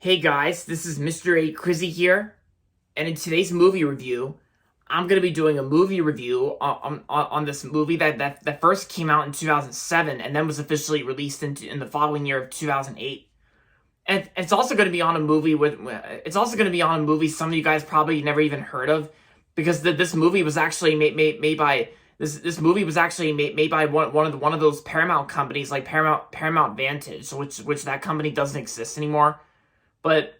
Hey guys, this is Mr. A. Crizzy here, and in today's movie review, I'm going to be doing a movie review on this movie that first came out in 2007 and then was officially released in the following year of 2008. And it's also going to be on a movie some of you guys probably never even heard of, because this movie was actually made by this movie was actually made by one of those Paramount companies, like Paramount Vantage, which that company doesn't exist anymore. But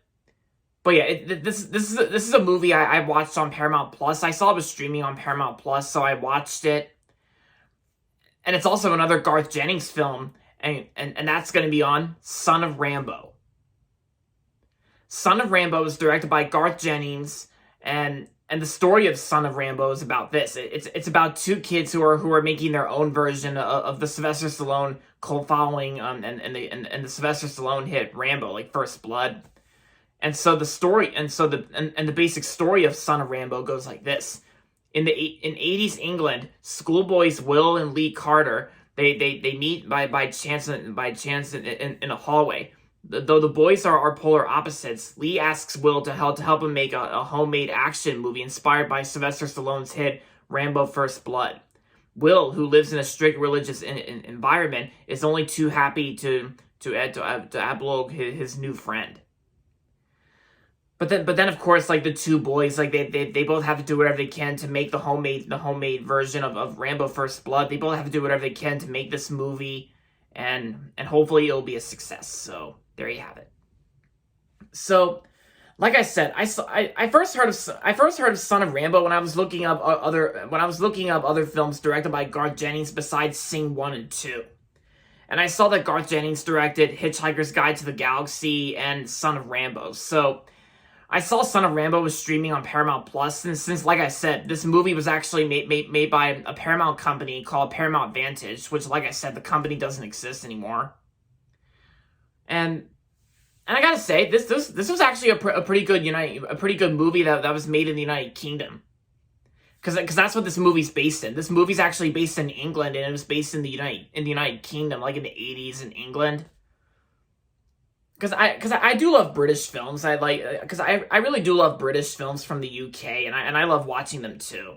yeah, this is a movie I watched on Paramount Plus. I saw it was streaming on Paramount Plus, so I watched it. And it's also another Garth Jennings film, and that's going to be on Son of Rambow. Son of Rambow is directed by Garth Jennings, and the story of Son of Rambow is about this. It's about two kids who are making their own version of the Sylvester Stallone cult following, and the Sylvester Stallone hit Rambo, like First Blood. And so the basic story of Son of Rambow goes like this: in 80s England, schoolboys Will and Lee Carter they meet by chance in a hallway. Though the boys are polar opposites, Lee asks Will to help him make a homemade action movie inspired by Sylvester Stallone's hit Rambo: First Blood. Will, who lives in a strict religious environment, is only too happy to oblige his new friend. But then of course, like, the two boys, like, they both have to do whatever they can to make the homemade version of Rambo: First Blood. They both have to do whatever they can to make this movie, and hopefully it'll be a success. So there you have it. So, like I said, I first heard of Son of Rambow when I was looking up other films directed by Garth Jennings besides Sing 1 and 2. And I saw that Garth Jennings directed Hitchhiker's Guide to the Galaxy and Son of Rambow. So I saw Son of Rambow was streaming on Paramount Plus, and since, like I said, this movie was actually made by a Paramount company called Paramount Vantage, which, like I said, the company doesn't exist anymore. And I gotta say, this was actually a pretty good movie that was made in the United Kingdom, because that's what this movie's based in. This movie's actually based in England, and it was based in the United Kingdom, like in the 80s in England. Because I do love British films. I really do love British films from the UK, and I love watching them too.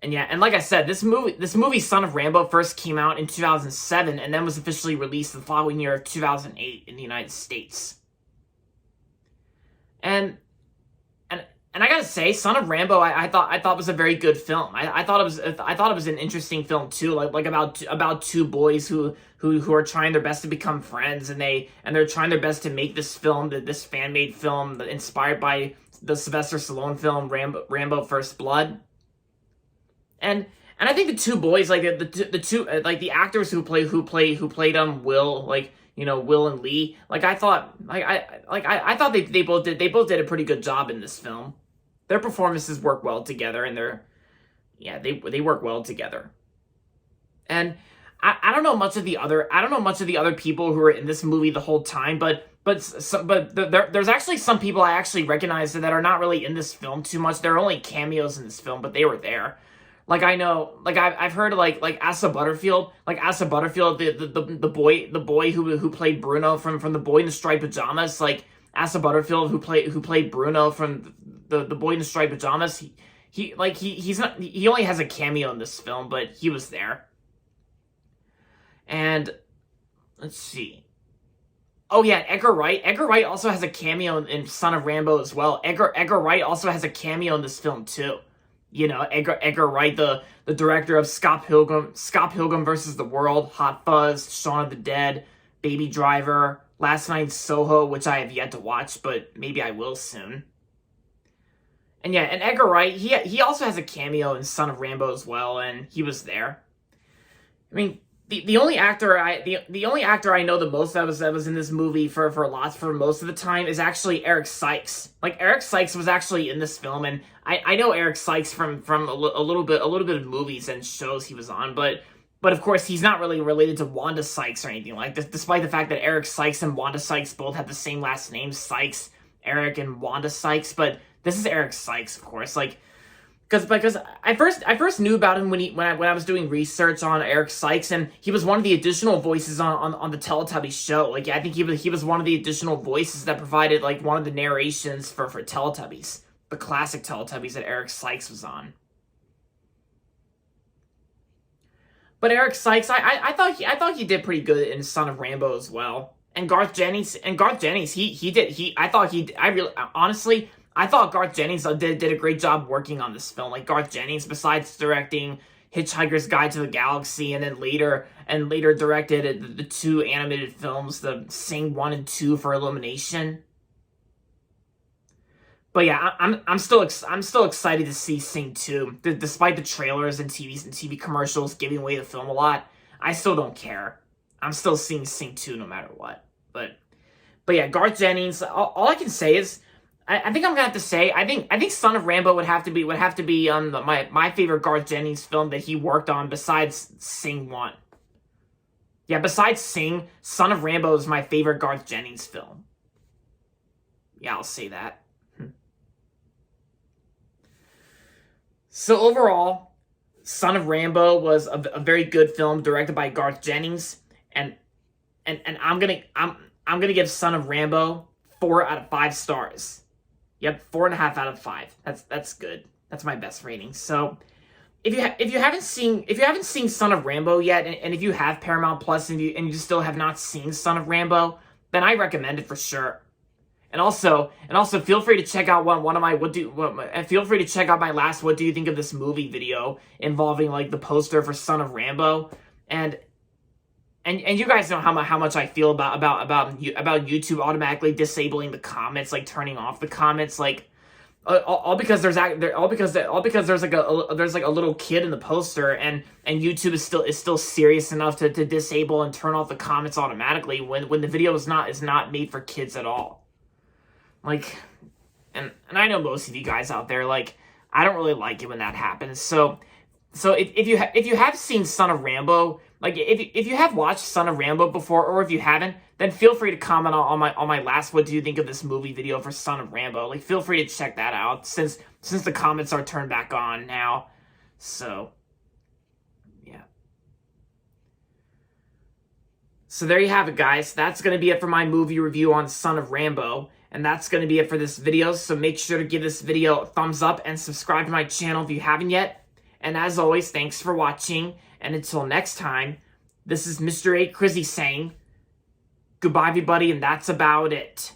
And yeah, and like I said, this movie Son of Rambow first came out in 2007 and then was officially released the following year of 2008 in the United States. And I gotta say, Son of Rambow, I thought was a very good film. I thought it was an interesting film too, like about two boys who are trying their best to become friends, and they're trying their best to make this film, this fan made film inspired by the Sylvester Stallone film Rambo: First Blood. And I think the two boys, like the two like the actors who played Will, like, you know, Will and Lee, like, I thought they both did a pretty good job in this film. Their performances work well together, and they work well together. And I don't know much of the other people who are in this movie the whole time, but there's actually some people I actually recognize that are not really in this film too much. They're only cameos in this film, but they were there. Like, I know, like, I've heard of, like Asa Butterfield, the boy who played Bruno from The Boy in the Striped Pajamas, like, Asa Butterfield who played Bruno from the Boy in the Striped Pajamas. He only has a cameo in this film, but he was there. And let's see. Oh yeah, Edgar Wright. Edgar Wright also has a cameo in Son of Rambow as well. Edgar Wright also has a cameo in this film too. You know, Edgar Wright, the director of Scott Pilgrim versus the World, Hot Fuzz, Shaun of the Dead, Baby Driver, Last Night in Soho, which I have yet to watch, but maybe I will soon. And yeah, and Edgar Wright, he also has a cameo in Son of Rambow as well, and he was there. I mean, the only actor I know the most that was in this movie for most of the time is actually Eric Sykes. Like, Eric Sykes was actually in this film, and I know Eric Sykes from a little bit of movies and shows he was on, but of course he's not really related to Wanda Sykes or anything like this, despite the fact that Eric Sykes and Wanda Sykes both have the same last name, Sykes, Eric and Wanda Sykes. But this is Eric Sykes, of course. Like, because I first knew about him when I was doing research on Eric Sykes, and he was one of the additional voices on the Teletubbies show. Like, I think he was one of the additional voices that provided like one of the narrations for Teletubbies, the classic Teletubbies that Eric Sykes was on. But Eric Sykes, I thought he did pretty good in Son of Rambow as well. And Garth Jennings, I thought Garth Jennings did a great job working on this film. Like, Garth Jennings, besides directing Hitchhiker's Guide to the Galaxy, and then later directed the 2 animated films, the Sing 1 and 2 for Illumination. But yeah, I'm still excited to see Sing 2. Despite the trailers and TV commercials giving away the film a lot, I still don't care. I'm still seeing Sing 2 no matter what. But yeah, Garth Jennings. All I can say is, I think I'm gonna have to say, I think Son of Rambow would have to be my favorite Garth Jennings film that he worked on besides Sing 1. Yeah, besides Sing, Son of Rambow is my favorite Garth Jennings film. Yeah, I'll say that. So overall, Son of Rambow was a very good film directed by Garth Jennings, and I'm gonna give Son of Rambow 4 out of 5 stars. Yep, 4.5 out of 5. That's good. That's my best rating. So if you haven't seen Son of Rambow yet, and if you have Paramount Plus and you still have not seen Son of Rambow, then I recommend it for sure. And also feel free to check out feel free to check out my last "What do you think of this movie" video involving like the poster for Son of Rambow, and you guys know how much I feel about YouTube automatically disabling the comments, like turning off the comments, like all because there's like a little kid in the poster, and YouTube is still serious enough to disable and turn off the comments automatically when the video is not made for kids at all. Like, and I know most of you guys out there, like, I don't really like it when that happens. So if you have seen Son of Rambow, like if you have watched Son of Rambow before, or if you haven't, then feel free to comment on my last "What do you think of this movie" video for Son of Rambow. Like, feel free to check that out since the comments are turned back on now. So yeah. So there you have it, guys. That's gonna be it for my movie review on Son of Rambow. And that's going to be it for this video, so make sure to give this video a thumbs up and subscribe to my channel if you haven't yet. And as always, thanks for watching, and until next time, this is Mr. A. Crizzy saying, goodbye everybody, and that's about it.